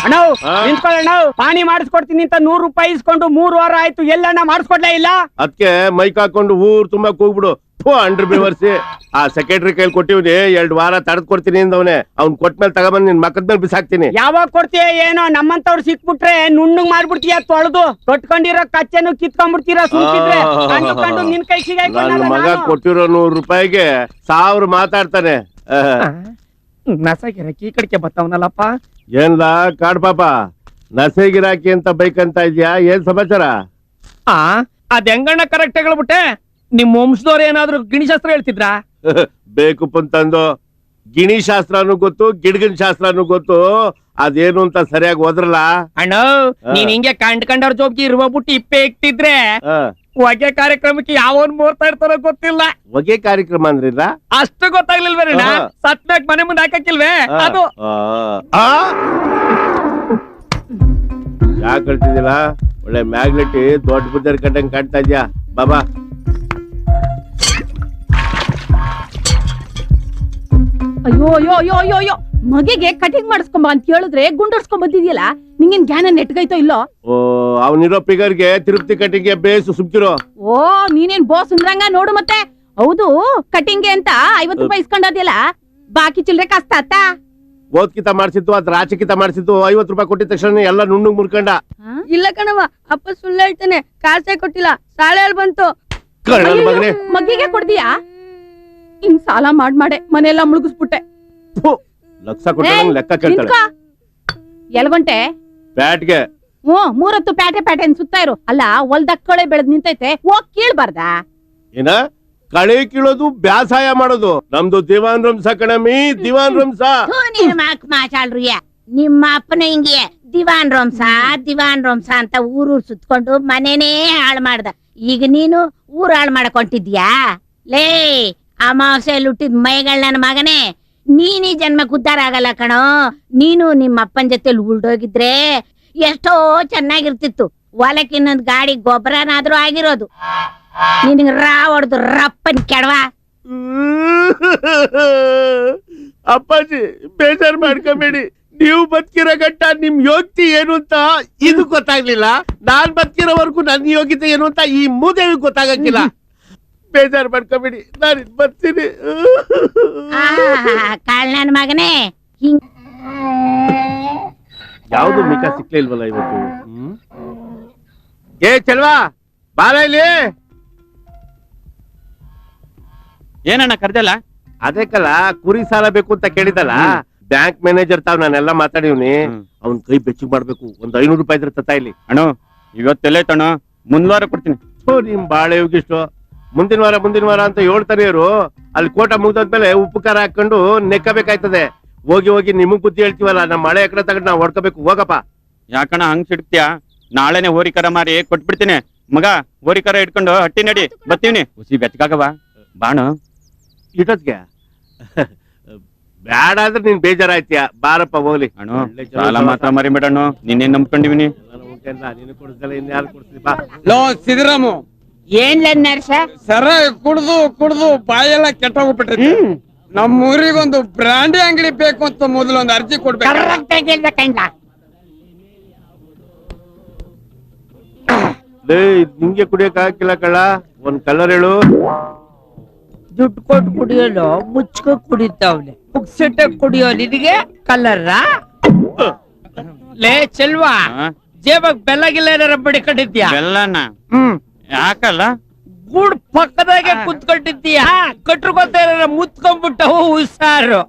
ಅಣ್ಣ ನಿಂತ್ಕೊಳ್ಳೋಣ, ಪಾನಿ ಮಾಡಿಸ್ಕೊಡ್ತೀನಿ ಅಂತ 100 ರೂಪಾಯಿ ಇಸ್ಕೊಂಡು 3 ವಾರ ಆಯ್ತು, ಎಲ್ಲಣ್ಣ ಮಾಡಿಸ್ಕೊಡ್ಲೇ ಇಲ್ಲ. ಅದಕ್ಕೆ ಮೈಕ್ ಹಾಕೊಂಡು ಊರ್ ತುಂಬಾ ಕೂಗ್ಬಿಡು. ಅಂಡ್ರ್ ಬಿವರ್ಸಿ ಆ ಸೆಕ್ರೆಟರಿ ಕೈಲಿ ಕೊಟ್ಟಿವ್ನಿ, 2 ವಾರ ತಡೆದ್ ಕೊಡ್ತೀನಿ ಅಂದವನೆ. ಅವ್ನ್ ಕೊಟ್ಮೇಲೆ ತಗೊಂಬಂದ್ ನಿನ್ ಮಕ್ಕದ ಮೇಲೆ ಬಿಸಾಕ್ತೀನಿ. ಯಾವಾಗ ಕೊಡ್ತೀಯ ಏನೋ, ನಮ್ಮಂತವ್ರು ಸಿಕ್ಬಿಟ್ರೆ ನುಣ್ಣಗ್ ಮಾಡ್ಬಿಡ್ತೀಯ, ತೊಳೆದು ತೊಟ್ಕೊಂಡಿರೋ ಕಚ್ಚೆನು ಕಿತ್ಕೊಂಡ್ಬಿಡ್ತೀರಾ. ಸುಮ್ಕಿದ್ರೆ ಕಂಡು ನಿನ್ ಕೈ ನನ್ನ ಮಗ ಕೊಟ್ಟಿರೋ 100 ರೂಪಾಯಿಗೆ 1000 ಮಾತಾಡ್ತಾನೆ. ನಸಗಿರಕ್ಕೆ ಈ ಕಡೆಗೆ ಬರ್ತಾವನಲ್ಲಪ್ಪ. ಏನ್ಲಾ ಕಾಡ್ ಪಾಪ, ನಸೆಗಿರಾಕಿ ಅಂತ ಬೈಕಂತ ಇದ್ಯಾ? ಏನ್ ಸಮಾಚಾರ? ಅದ್ ಹೆಂಗಣ್ಣ ಕರೆಕ್ಟ್ ಹೇಳ್ಬಿಟ್ಟೆ. ನಿಮ್ ವಂಶದವ್ರು ಏನಾದ್ರು ಗಿಣಿಶಾಸ್ತ್ರ ಹೇಳ್ತಿದ್ರಾ? ಬೇಕು ಅಂತಂದು ಗಿಣಿ ಶಾಸ್ತ್ರನೂ ಗೊತ್ತು, ಗಿಡಗಿನ ಶಾಸ್ತ್ರನೂ ಗೊತ್ತು. ಅದೇನು ಅಂತ ಸರಿಯಾಗಿ ಹೋದ್ರಲ್ಲ ಅಣ್ಣ. ನೀನ್ ಹಿಂಗೆ ಕಂಡ್ಕಂಡವ್ರ ಜೋಬ್ಗೆ ಇರ್ಬೋಬಿಟ್ಟು ಇಪ್ಪೆ ಇಕ್ತಿದ್ರೆ ಹೊಗೆ ಕಾರ್ಯಕ್ರಮಕ್ಕೆ ಯಾವನ್ ಮೋರ್ತಾ ಇರ್ತಾರೋ ಗೊತ್ತಿಲ್ಲ. ಹೊಗೆ ಕಾರ್ಯಕ್ರಮ ಅಂದ್ರಿಲ್ಲ? ಅಷ್ಟು ಗೊತ್ತಾಗ್ಲಿಲ್ವೇನ? ಸತ್ಮ್ಯಾಕ್ ಮನೆ ಮುಂದೆ ಹಾಕಕ್ಕಿಲ್ವೇ ಅದು? ಯಾಕೆ ಹೇಳ್ತಿದ್ದಿಲ್ಲ? ಒಳ್ಳೆ ಮ್ಯಾಗ್ನೆಟಿ ದೊಡ್ಡ ಬುದ್ಧರ್ ಕಂಡಂಗ್ ಕಾಣ್ತಾ ಇದ್ಯಾ ಬಾಬಾ. ಅಯ್ಯೋ ಅಯ್ಯೋ ಅಯ್ಯೋ ಅಯ್ಯೋ ಅಯ್ಯೋ, ಮಗೆಗೆ ಕಟಿಂಗ್ ಮಾಡಿಸ್ಕೊಂಬ ಅಂತ ಹೇಳಿದ್ರೆ ಗುಂಡರ್ಸ್ಕೊಂಡ್ ಬಂದಿದ್ಯಲ್ಲ, ನಿಂಗೇನ್ ಜ್ಞಾನ ನೆಟ್ಗೈತೋ ಇಲ್ಲೋ? ಓ, ಅವನಿರೋ ಪಿಗರ್ಗೆ ತಿರುಪತಿ ಕಟಿಂಗ್ಗೆ ಬೇಸು ಸುಮ್ಕಿರೋ. ಓ, ನೀನೇನ್ ಬೋಸ್ ಅಂದ್ರಂಗ ನೋಡು. ಮತ್ತೆ ಹೌದು, ಕಟಿಂಗ್ಗೆ ಅಂತ 50 ರೂಪಾಯಿ ಇಸ್ಕೊಂಡೋದಿಲ್ಲ, ಬಾಕಿ ಚಿಲ್ರೆ ಕಷ್ಟ ಅತ್ತ. ಓದ್ಕಿತ ಮಾಡ್ಸಿತ್ತು, ಅದ್ ರಾಚಕಿತ ಮಾಡ್ಸಿತ್ತು. 50 ರೂಪಾಯಿ ಕೊಟ್ಟಿದ ತಕ್ಷಣ ಎಲ್ಲ ನುಣ್ಣಗ್ ಮುರ್ಕಂಡ. ಇಲ್ಲ ಕಣವ, ಅಪ್ಪ ಸುಳ್ಳು ಹೇಳ್ತಾನೆ, ಕಾಸೇ ಕೊಟ್ಟಿಲ್ಲ, ಸಾಲ ಬಂತು. ಮಗಿಗೆ ಕೊಡ್ತೀಯಾ? ಹಿಂಗ್ ಸಾಲ ಮಾಡೆ ಮನೆಯೆಲ್ಲ ಮುಳುಗಿಸ್ಬಿಟ್ಟೆ. ಲಕ್ಷ ಕೊಟ್ಟ ಲೆಕ್ಕ ಕೇಳ್ತಾಳೆ. ಎಲ್ಗಂಟೆ ಬ್ಯಾಟ್ಗೆ 3 ಹೊತ್ತು ಪ್ಯಾಟೆ ಪ್ಯಾಟೆ ಸುತ್ತಾ ಇರು. ಅಲ್ಲ, ಹೊಲ್ದಕ್ಕಳೆ ಬೆಳೆದ್ ನಿಂತೈತೆ, ಹೋಗ್ ಕೀಳ್ಬಾರ್ದ? ಏನ ಕಳೆ ಕೀಳೋದು, ಬ್ಯಾಸಾಯ ಮಾಡೋದು ನಮ್ದು ದಿವಾನ್ ರಂಸ ಕಣಮಿ, ದಿವಾನ್ ರಂಸ. ಮಾಚಾಳ್ರಿಯ ನಿಮ್ಮ ಅಪ್ಪನ ಹಿಂಗೆ ದಿವಾನ್ ರೋಮ್ಸ ಅಂತ ಊರೂರ್ ಸುತ್ಕೊಂಡು ಮನೇನೇ ಹಾಳು ಮಾಡ್ದ. ಈಗ ನೀನು ಊರ್ ಹಾಳು ಮಾಡಕೊಂಡಿದ್ಯಾ? ಲೇ, ಅಮಾವಾಸ್ಯೆಯಲ್ಲಿ ಹುಟ್ಟಿದ ಮೈಗಳ್ ನನ್ನ ಮಗನೇ, ನೀನೀ ಜನ್ಮಕ್ಕೆ ಉದ್ಧಾರ ಆಗಲ್ಲ ಕಣೋ. ನೀನು ನಿಮ್ಮ ಅಪ್ಪನ ಜೊತೆಲಿ ಉಳ್ದೋಗಿದ್ರೆ ಎಷ್ಟೋ ಚೆನ್ನಾಗಿರ್ತಿತ್ತು. ಹೊಲಕ್ಕೆ ಇನ್ನೊಂದ್ ಗಾಡಿ ಗೊಬ್ಬರನಾದ್ರೂ ಆಗಿರೋದು. ನಿನಗೆ ಹೊಡ್ದು ರಪ್ಪನ್ ಕೆಡವಾ. ಅಪ್ಪಾಜಿ ಬೇಜಾರ್ ಮಾಡ್ಕೋಬೇಡಿ. ನೀವು ಬದುಕಿರೋ ಗಂಟ ನಿಮ್ ಯೋಗ್ಯತೆ ಏನು ಅಂತ ಇದು ಗೊತ್ತಾಗ್ಲಿಲ್ಲ. ನಾನ್ ಬದುಕಿರೋವರೆಗೂ ನನ್ನ ಯೋಗ್ಯತೆ ಏನು ಅಂತ ಈ ಮೂದೇವಿ ಗೊತ್ತಾಗಕ್ಕಿಲ್ಲ. ಬೇಜಾರ್ ಮಾಡ್ಕೋಬೇಡಿ, ನಾನು ಬರ್ತೀನಿ. ಕಾಳ್ ನನ್ ಮಗನೇ, ಯಾವ್ದು ಮಿಕ ಸಿಕ್ಲೇ ಇಲ್ವಲ್ಲ ಇವತ್ತು. ಏ ಚಲ್ವಾ, ಬಾರ ಇಲ್ಲಿ. ಏನಣ್ಣ ಕರ್ದಲ್ಲ? ಅದಕ್ಕಲ್ಲ, ಕುರಿ ಸಾಲ ಬೇಕು ಅಂತ ಕೇಳಿದಲ್ಲ, ಬ್ಯಾಂಕ್ ಮ್ಯಾನೇಜರ್ ತಾವ್ ನಾನೆಲ್ಲ ಮಾತಾಡಿವ್ನಿ. ಅವ್ನ್ ಕೈ ಬೆಚ್ಚಗ್ ಮಾಡ್ಬೇಕು. ಒಂದ್ 500 ರೂಪಾಯಿ ಇದ್ರೆ ತತ್ತಾ ಇಲ್ಲಿ. ಅಣ್ಣ ಇವತ್ತೆಲ್ಲ ಐತಣ್ಣ, ಮುಂದ್ವಾರ ಕೊಡ್ತೀನಿ. ನಿಮ್ ಬಾಳೆ ಯೋಗಿಷ್ಟು ಮುಂದಿನ ವಾರ ಅಂತ ಹೇಳ್ತಾನೆ ಇರು. ಅಲ್ಲಿ ಕೋಟ ಮುಗ್ದಾದ್ಮೇಲೆ ಉಪ್ಪು ಖಾರ ಹಾಕೊಂಡು ನೆಕ್ಕಬೇಕಾಯ್ತದೆ. ಹೋಗಿ ನಿಮಗ್ ಬುದ್ಧಿ ಹೇಳ್ತೀವಲ್ಲ, ನಮ್ಮ ಮಳೆ ಎಕಡೆ ತಗೊಂಡು ನಾವ್ ಹೊಡ್ಕೋಬೇಕು. ಹೋಗಪ್ಪ. ಯಾಕಣ್ಣ ಹಂಗ್ ಸಿಡ್ತೀಯಾ? ನಾಳೆನೆ ಹೋರಿಕರ ಮಾರಿ ಕೊಟ್ಬಿಡ್ತೀನಿ. ಮಗ ಹೋರಿಕರ ಇಟ್ಕೊಂಡು ಹಟ್ಟಿ ನಡಿ, ಬರ್ತೀವಿ. ಹುಸಿ ಬೆಚ್ಚಗಾಗವ ಬಾಣ. ಇಟೋದ್ಗೆ ಬ್ಯಾಡ ಅಂದ್ರೆ ನೀನ್ ಬೇಜಾರಾಯ್ತೀಯ. ಬಾರಪ್ಪ ಹೋಗ್ಲಿ. ಸಾಲ ಮಾತ್ರ ಮರಿಬೇಡಣ್ಣ, ನಿನ್ನೇನ್ ನಂಬ್ಕೊಂಡಿವಿನಿ. ನೀನು ಕೊಡಿಸ್ದಲ್ಲ ಇನ್ಯಾರು ಕೊಡ್ತೀವಿ. ಬಾ. ಲೋ ಸಿದ್ದರಾಮು, ಏನ್ಲ ನರ್ಸ? ಸರ ಕುಡ್ದು ಬಾಯೆಲ್ಲ ಕೆಟ್ಟೋಗ್ಬಿಟ್ಟಿದೆ. ನಮ್ಮ ಊರಿಗೊಂದು ಬ್ರಾಂಡಿ ಅಂಗಡಿ ಬೇಕು ಅಂತ ಮೊದಲು ಒಂದು ಅರ್ಜಿ ಕೊಡ್ಬೇಕು. ನಿಂಗೆ ಕುಡಿಯಕ್ ಹಾಕಿಲ್ಲ ಕಳ್ಳ. ಒಂದ್ ಕಲರ್ ಹೇಳು. ದುಡ್ಡು ಕೊಟ್ಟು ಕುಡಿಯೋಲು ಮುಚ್ಕೊ ಕುಡಿತಾವ್ನೆ, ಪುಕ್ಸೆಟ್ಟೆ ಕುಡಿಯೋ ನಿನಗೆ ಕಲರ? ಲೇ ಚೆಲ್ವಾ, ಜೇಬಕ್ ಬೆಲ್ಲಗಿಲ್ಲ ಏನಾರ ಬಡಿಕೊಂಡಿದ್ಯಾ? ಬೆಲ್ಲನ ಯಾಕಲ್ಲ? ಗೂಡ್ ಪಕ್ಕದಾಗೆ ಕುತ್ಕೊಂಡಿದ್ದೀಯಾ? ಕಟ್ರಗೊತ್ತ ಏನಾರ ಮುತ್ಕೊಂಡ್ಬಿಟ್ಟವು ಹುಷಾರು.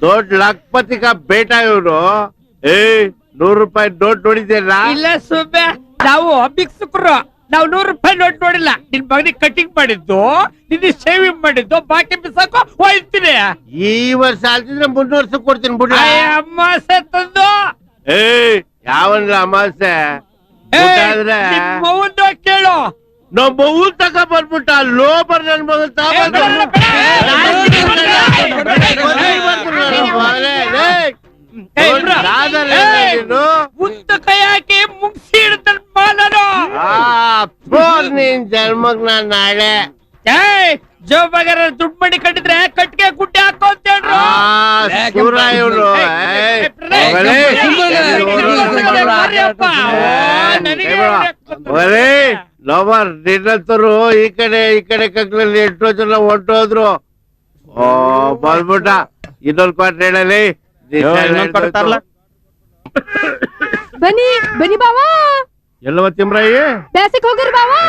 ದೊಡ್ಡ ಲಕ್ಪತಿಗ ಬೇಟ ಇವ್ರು. 100 ರೂಪಾಯಿ ನೋಟ್ ನೋಡಿದ್ಯಲ್ಲ? ಇಲ್ಲ ಸುಮ್ಮನೆ, ನಾವು ಭಿಕ್ಷುಕರು, ನಾವು 100 ರೂಪಾಯಿ ನೋಟ್ ನೋಡಿಲ್ಲ. ನಿನ್ ಮಗನಿಗೆ ಕಟಿಂಗ್ ಮಾಡಿದ್ದು, ನಿನ್ನ ಶೇವಿಂಗ್ ಮಾಡಿದ್ದು, ಬಾಕಿ ಬಿಸಾಕೋ ಹೋಯ್ತೀನಿ. ಈ ವರ್ಷ ಅಲ್ತಿದ್ರೆ 3 ವರ್ಷ ಕೊಡ್ತೀನಿ ಬಿಡ್ಲ. ಅಮಾಸೆ ತಂದು ಯಾವನ್ಲ ಅಮಾಸೆ ಮೌನ ಕೇಳು. ನಮ್ಮ ಮಗು ತಕ ಬಂದ್ಬಿಟ್ಟ ಲೋಬರ್ ನನ್ ಮಗನ್ ಮುಂದ ಕೈ ಹಾಕಿ ಮುಗಿಸಿ ಇಡ್ತಾನೆ ಮಾಲನು. ನೀನ್ ಜನ್ಮಗ್ ನಾನ್ ನಾಳೆ ಜೋಬಾಗಾರ ದುಡ್ಡು ಮಾಡಿ ಕಟ್ಟಿದ್ರೆ ಕಟ್ಗೆ ಗುಡ್ಡೆ ಹಾಕೋ ಅಂತ ಹೇಳ್ರು. ಬಿಡಪ್ಪ. ನನಗೆ ಒರೇ ಲವರ್ ನಿನ್ನಂತರು ಈ ಕಡೆ ಕಗ್ಲಲ್ಲಿ ಎಷ್ಟೋ ಜನ ಹೊಂಟೋದ್ರು. ಓ ಬಂದ್ಬಿಟ್ಟ. ಇನ್ನೊಂದು ಕ್ವಾರ್ಟರ್ ಹೇಳಲಿ. ಬನ್ನಿ ಬನ್ನಿ ಬಾವಾ, ಎಲ್ಲವ ತಿಮ್ರಾಯಿ ಬೇಸಕ್ ಹೋಗಿರ್ ಬಾವಾ.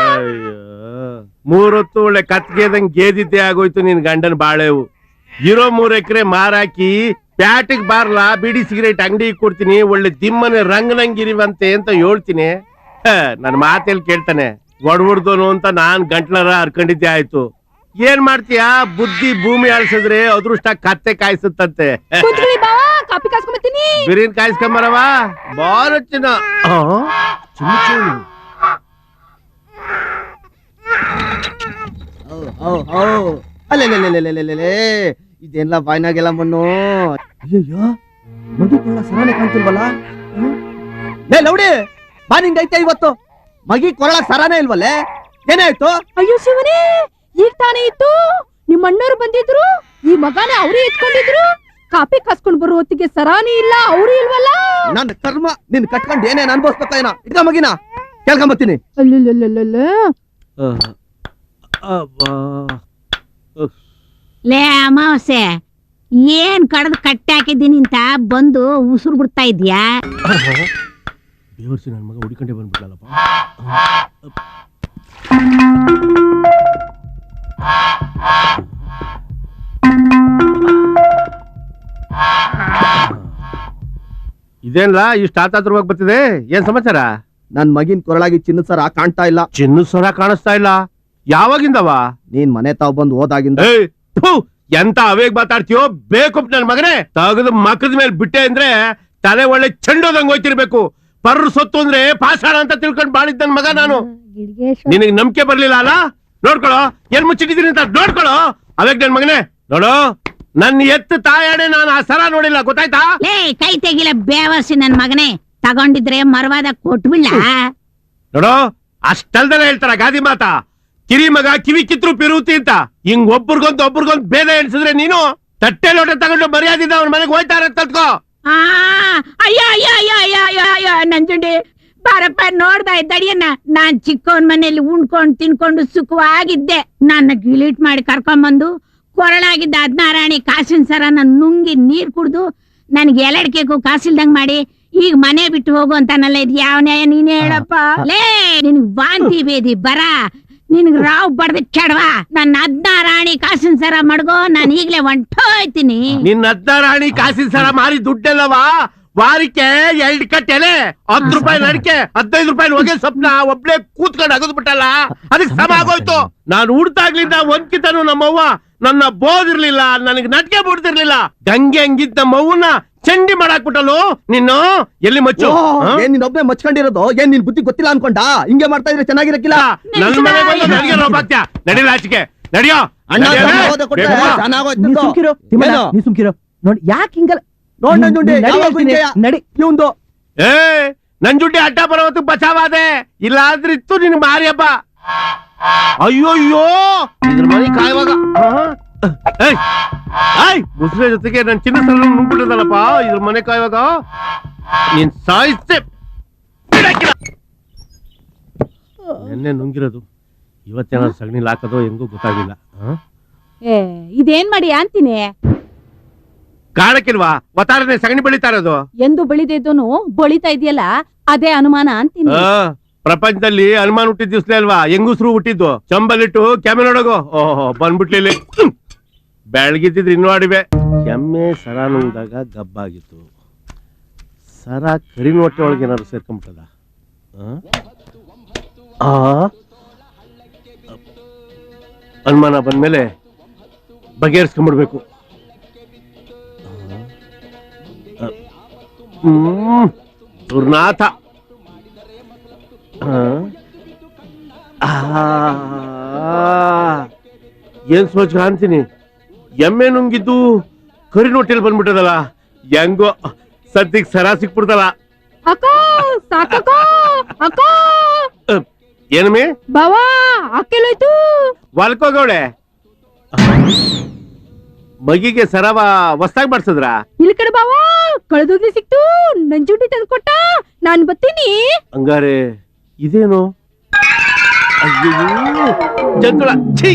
ಮೂರೊತ್ತು ಒಳ್ಳೆ ಕತ್ಗೆದಂಗ್ ಗೇದಿದ್ದೆ ಆಗೋಯ್ತು ನಿನ್ ಗಂಡನ್ ಬಾಳೆವು. ಇರೋ 3 ಎಕರೆ ಮಾರಾಕಿ ಪ್ಯಾಟಿಗ್ ಬಾರ್ಲಾ, ಬಿಡಿ ಸಿಗರೇಟ್ ಅಂಗಡಿ ಕೊಡ್ತೀನಿ, ಒಳ್ಳೆ ದಿಮ್ಮನೆ ರಂಗನಂಗಿರಿವಂತೆ ಅಂತ ಹೇಳ್ತೀನಿ. ನನ್ ಮಾತೆಲ್ ಕೇಳ್ತಾನೆ, ಒಡ್ಬಿಡ್ದೋನು ಅಂತ ನಾನ್ ಗಂಟ್ಲರ ಹರ್ಕೊಂಡಿದ್ದೆ ಆಯ್ತು. ಏನ್ ಮಾಡ್ತೀಯಾ, ಬುದ್ಧಿ ಭೂಮಿ ಆಳ್ಸಿದ್ರೆ ಅದೃಷ್ಟ ಕತ್ತೆ ಕಾಯಿಸುತ್ತಂತೆ. ಕುಂತ್ಕೊಳ್ಳಿ ಬಾವಾ, ಕಾಪಿ ಕಾಸ್ಕೊಂಬತ್ತೀನಿ. ಬಿರಿನ್ ಕಾಯಿಸ್ಕೊಂಬರವ ಬಾರ ಚಿನ್ನ. ಅಲ್ಲೇ ಇದೆಲ್ಲ ಬಾಯ್ನಾಗೆಲ್ಲ ಮಣ್ಣು. ಅಯ್ಯಯ್ಯೋ ಮಗು ಕೊಳ್ಳ ಸರಾನೆ ಕಾಣ್ತಿಲ್ವಲ್ಲ. ಲೇ ಲೌಡಿ, ಬಾ ನಿಂಗೈತೆ ಇವತ್ತು. ಮಗಿ ಕೊರಳ ಸರಾನೆ ಇಲ್ವಲ್ಲೇ, ಏನಾಯ್ತು? ಅಯ್ಯೋ ಶಿವನೇ, ಈಗ ತಾನೇ ಇತ್ತು ನಿಮ್ಮ ಅಣ್ಣವ್ರು ಬಂದಿದ್ರು, ಈ ಮಗನ ಅವ್ರೇ ಎತ್ಕೊಂಡಿದ್ರು. ಕಾಪಿ ಕಾಸ್ಕೊಂಡ್ ಬರೋ ಹೊತ್ತಿಗೆ ಸರಾನಿ ಇಲ್ಲ, ಅವ್ರು ಇಲ್ವಲ್ಲ. ನನ್ನ ಕರ್ಮ, ನಿನ್ ಕಟ್ಕೊಂಡ್ ಏನೇನ್ ಅನ್ಭವಿಸ್ಬೇಕ ಏನೋ. ಇದ್ಕ ಮಗಿನ ಕೇಳ್ಕೊಂಬತ್ತೀನಿ. ಅಲ್ಲಲ್ಲ ಲೇ ಅಮಾವಾಸ್ಯೆ, ಏನ್ ಕಡ್ದು ಕಟ್ಟಿ ಹಾಕಿದ್ದೀನಿ ಅಂತ ಬಂದು ಉಸುರು ಬಿಡ್ತಾ ಇದ್ಯಾ? ದೇವರ್ಸಿ ನನ್ ಮಗ ಹುಡುಕೊಂಡೆ ಬಂದ್ಬಿಟ್ಲಲ್ಲಪ್ಪ. ಇದೇನ್ಲಾ ಇಷ್ಟ ಆತಾತ್ರವಾಗಿ ಬರ್ತಿದೆ, ಏನ್ ಸಮಾಚಾರ? ನನ್ ಮಗಿನ್ ಕೊರಳಾಗಿ ಚಿನ್ನದ ಸರ ಕಾಣ್ತಾ ಇಲ್ಲ. ಚಿನ್ನ ಸರ ಕಾಣಿಸ್ತಾ ಇಲ್ಲ, ಯಾವಾಗಿಂದವ? ನೀನ್ ಮನೆ ತಾವ್ ಬಂದು ಹೋದಾಗಿಂದ. ಎಂತ ಅವೇಗ್ ಮಾತಾಡ್ತೀಯೋ ಬೇಕು ನನ್ ಮಗನೇ. ತಗದು ಮಕ್ಕದ ಮೇಲೆ ಬಿಟ್ಟೆ ಅಂದ್ರೆ ತಲೆ ಒಳ್ಳೆ ಚೆಂಡೋದಂಗ್ ಹೋಯ್ತಿರ್ಬೇಕು. ಪರ್ರ ಸೊತ್ತು ಅಂದ್ರೆ ಪಾಸಾಡ ಅಂತ ತಿಳ್ಕೊಂಡ್ ಬಾಳಿದ್ದ ನನ್ ಮಗ ನಾನು. ನಿನಗ್ ನಂಬಿಕೆ ಬರ್ಲಿಲ್ಲ ಅಲ್ಲ? ನೋಡ್ಕೊಳೋ, ಏನ್ ಮುಚ್ಚಿಟ್ಟಿದೀನಿ ಅಂತ ನೋಡ್ಕೊಳೋ. ಅವೇಗ್ ನನ್ ಮಗನೇ ನೋಡು, ನನ್ನ ಎತ್ತು ತಾಯಾಡೆ ನಾನು ಆ ಸರ ನೋಡಿಲ್ಲ, ಗೊತ್ತಾಯ್ತಾ? ಲೇ ಕೈ ತೆಗಿಲ ಬೇವರ್ಸಿ ನನ್ ಮಗನೇ, ತಗೊಂಡಿದ್ರೆ ಮರವಾದ ಕೊಟ್ಬಿಡ್ಲ. ನೋಡು, ಅಷ್ಟಲ್ದಲ್ಲ ಹೇಳ್ತಾರ ಗಾದಿ ಮಾತಾ, ಕಿರಿ ಮಗ ಕಿವಿ ಕಿತ್ರು ಪಿರುತಿ ಅಂತ. ಹಿಂಗ್ ಒಬ್ರಿಗೊಂದ್ ಭೇದ ಎಣಿಸಿದ್ರೆ ನೀನು ತಟ್ಟೆ ಲೋಟ ತಗೊಂಡು ಮರ್ಯಾದಿದ್ದ ಅವ್ನ ಮನೆಗೆ ಹೋಯ್ತಾರ ತತ್ಕೋ. ಅಯ್ಯೋ ಅಯ್ಯೋ ಅಯ್ಯೋ ಅಯ್ಯೋ ಅಯ್ಯೋ ಅಯ್ಯೋ ನಂಜುಂಡಿ, ಬಾರಪ್ಪ ನೋಡ್ದ ಇದ್ದಡಿಯನ್ನ. ನಾನ್ ಚಿಕ್ಕವನ್ ಮನೇಲಿ ಉಣ್ಕೊಂಡ್ ತಿನ್ಕೊಂಡು ಸುಖವಾಗಿದ್ದೆ. ನನ್ನ ಗಿಲೀಟ್ ಮಾಡಿ ಕರ್ಕೊಂಬಂದು ಕೊರಳಾಗಿದ್ದ 16 ಆಣಿ ಕಾಸಿನ ಸರ ನನ್ ನುಂಗಿ ನೀರ್ ಕುಡ್ದು ನನ್ಗೆ ಎಲಡ್ಕೆಗೂ ಕಾಸಿಲ್ದಂಗ್ ಮಾಡಿ ಈಗ ಮನೆ ಬಿಟ್ಟು ಹೋಗು ಅಂತಾನಲ್ಲ. ಇದು ಯಾವ ನ್ಯಾಯ ನೀನೇ ಹೇಳಪ್ಪ? ಲೇ ನಿನ್ಗ್ ವಾಂತಿ ಬೇದಿ ಬರ, ನಿನ್ಗ್ ರಾವ್ ಬಡ್ದ ಕೆಡವಾ. ನನ್ನ 16 ಆಣಿ ಕಾಸಿನ ಸರ ಮಡ್ಗೋ, ನಾನು ಈಗ್ಲೇ ಹೊಂಟೋಯ್ತೀನಿ. ನಿನ್ನ 16 ಆಣಿ ಕಾಸಿನ ಸರ ಮಾರಿ ದುಡ್ಡೆಲ್ಲವಾ ವಾರಕ್ಕೆ 2 ಕಟ್ಟೆಲೆ 10 ರೂಪಾಯಿ ನಡಿಕೆ 15 ರೂಪಾಯಿ ಹೊಗೆ ಸ್ವಪ್ನ ಒಬ್ಳೆ ಕೂತ್ಕೊಂಡು ಅಗದ್ ಬಿಟ್ಟಲ್ಲ, ಅದಕ್ಕೆ ಸಮ ಆಗೋಯ್ತು. ನಾನು ಹುಡ್ತಾಗ್ಲಿಂದ ಒಂದ್ಕಿತನು ನಮ್ಮವ್ವ ನನ್ನ ಬೋದಿರ್ಲಿಲ್ಲ, ನನಗ್ ನಟ್ಕೆ ಬಿಡ್ತಿರ್ಲಿಲ್ಲ. ಗಂಗೆ ಹಂಗಿದ್ದ ನಮ್ಮವ್ವನ ಚಂಡಿ ಮಾಡಾಕ್ಬಿಟ್ಟಲು. ನಿನ್ನು ಎಲ್ಲಿ ಮಚ್ಚು? ಏನ್ ನೀನ್ ಒಬ್ಬನೇ ಮಚ್ಕೊಂಡಿರೋದು? ಏನ್ ನಿನ್ ಬುದ್ಧಿ ಗೊತ್ತಿಲ್ಲ ಅನ್ಕೊಂಡ? ಹಿಂಗೆ ಮಾಡ್ತಾ ಇದ್ರೆ ಚೆನ್ನಾಗಿರಕ್ಕಿಲ್ಲ. ನನ್ ಮನೆಗೆ ಬಂದು ನನಗೆ ರೋಬ್ ಹಾಕ್ತ್ಯಾ? ನಡಿಲ ಆಚೆಗೆ, ನಡಿಯೋ. ಅಣ್ಣ ನೀ ಸುಮ್ಕಿರೋ. ನೋಡಿ ಯಾಕೆ ಹಿಂಗಲ್ಲ ನೋಡ್ ನಂಜುಂಡಿ ನಡಿ ಇವಂದು. ಏ ನಂಜುಂಡಿ ಅಡ್ಡ ಬರೋವತ್ತು ಬಚಾವಾದೆ, ಇಲ್ಲ ಆದ್ರೆ ಇತ್ತು ನಿನ್ ಮಾರಿ ಹಬ್ಬ. ಅಯ್ಯೋಯ್ಯೋ ಇದ್ರ ಮನೆ ಕಾಯುವಾಗ ಮುಸ್ರೆ ಜೊತೆಗೆ ನನ್ ಚಿನ್ನ ಸಲ ನುಂಗ್ಬಿಟ್ಟದಲ್ಲಪ್ಪ. ಇದ್ರ ಮನೆ ಕಾಯುವಾಗ ನೀನ್ ಸಾಯಿಸ್ತೆ. ನೆನ್ನೆ ನುಂಗಿರೋದು ಇವತ್ತೇನಾದ್ರು ಸಗಣಿಲ್ ಹಾಕೋದು ಹೆಂಗೂ ಗೊತ್ತಾಗಿಲ್ಲ. ಇದೇನ್ ಮಾಡಿ ಅಂತೀನಿ? ಕಾಣಕ್ಕಿಲ್ವಾ ಒತ್ತಾರನೆ ಸಗಣಿ ಬೆಳಿತಾ ಇರೋದು? ಎಂದು ಬೆಳಿದೇದೋನು ಬಳಿತಾ ಇದೆಯಲ್ಲ, ಅದೇ ಅನುಮಾನ ಅಂತೀನಿ. ಪ್ರಪಂಚದಲ್ಲಿ ಅನುಮಾನ ಹುಟ್ಟಿದ ದಿವ್ಸಲೇ ಅಲ್ವಾ ಹೆಂಗುಸ್ರು ಹುಟ್ಟಿದ್ದು. ಚಂಬಲಿಟ್ಟು ಕೆಮ್ಮೆ ನೋಡೋಗು. ಓಹೋ ಬಂದ್ಬಿಟ್ಲಿ. ಬೆಳಗಿದ್ದಿದ್ರೆ ಇನ್ನೂ ಆಡಿವೆ. ಕೆಮ್ಮೆ ಸರ ನುಂಗ್ದಾಗ ಗಬ್ಬಾಗಿತ್ತು. ಸರ ಕರಿನ ಹೊಟ್ಟೆ ಒಳಗೆ ಏನಾದ್ರು ಸೇರ್ಕೊಂಡ್ಬಿಟ್ಟದ? ಅನುಮಾನ ಬಂದ್ಮೇಲೆ ಬಗೆಹರಿಸ್ಕೊಂಡ್ಬಿಡ್ಬೇಕು. ದುರ್ನಾಥ. ಏನ್ ಸೋಚ ಅಂತೀನಿ, ಎಮ್ಮೆ ನುಂಗಿದ್ದು ಕರಿನ ಹೊಟ್ಟೆಲ್ ಬಂದ್ಬಿಟ್ಟದಲ್ಲ. ಹೆಂಗೋ ಸದ್ಯಕ್ ಸರ ಸಿಕ್ಬಿಡ್ತಲ್ಲ. ಏನಮ್ಮಿ ಬಾವಾ ಅಕ್ಕೆಲ್ಲೋಯ್ತು? ಹೊಲ್ಕೋಗವಳೆ ಮಗಿಗೆ ಸರವ ಹೊಸ್ತಾಗಿ ಮಾಡ್ಸದ್ರ? ಇಲ್ಲಿ ಕಡೆ ಬಾವಾ, ಕಳೆದೋಗ್ಲಿ ಸಿಕ್ತು. ನಂಜುಂಡಿ ತಂದ್ಕೊಟ್ಟ. ನಾನ್ ಬರ್ತೀನಿ. ಹಂಗಾರೆ ಇದೇನು? ಅಯ್ಯೋ ಜಂತುಳ ಛೀ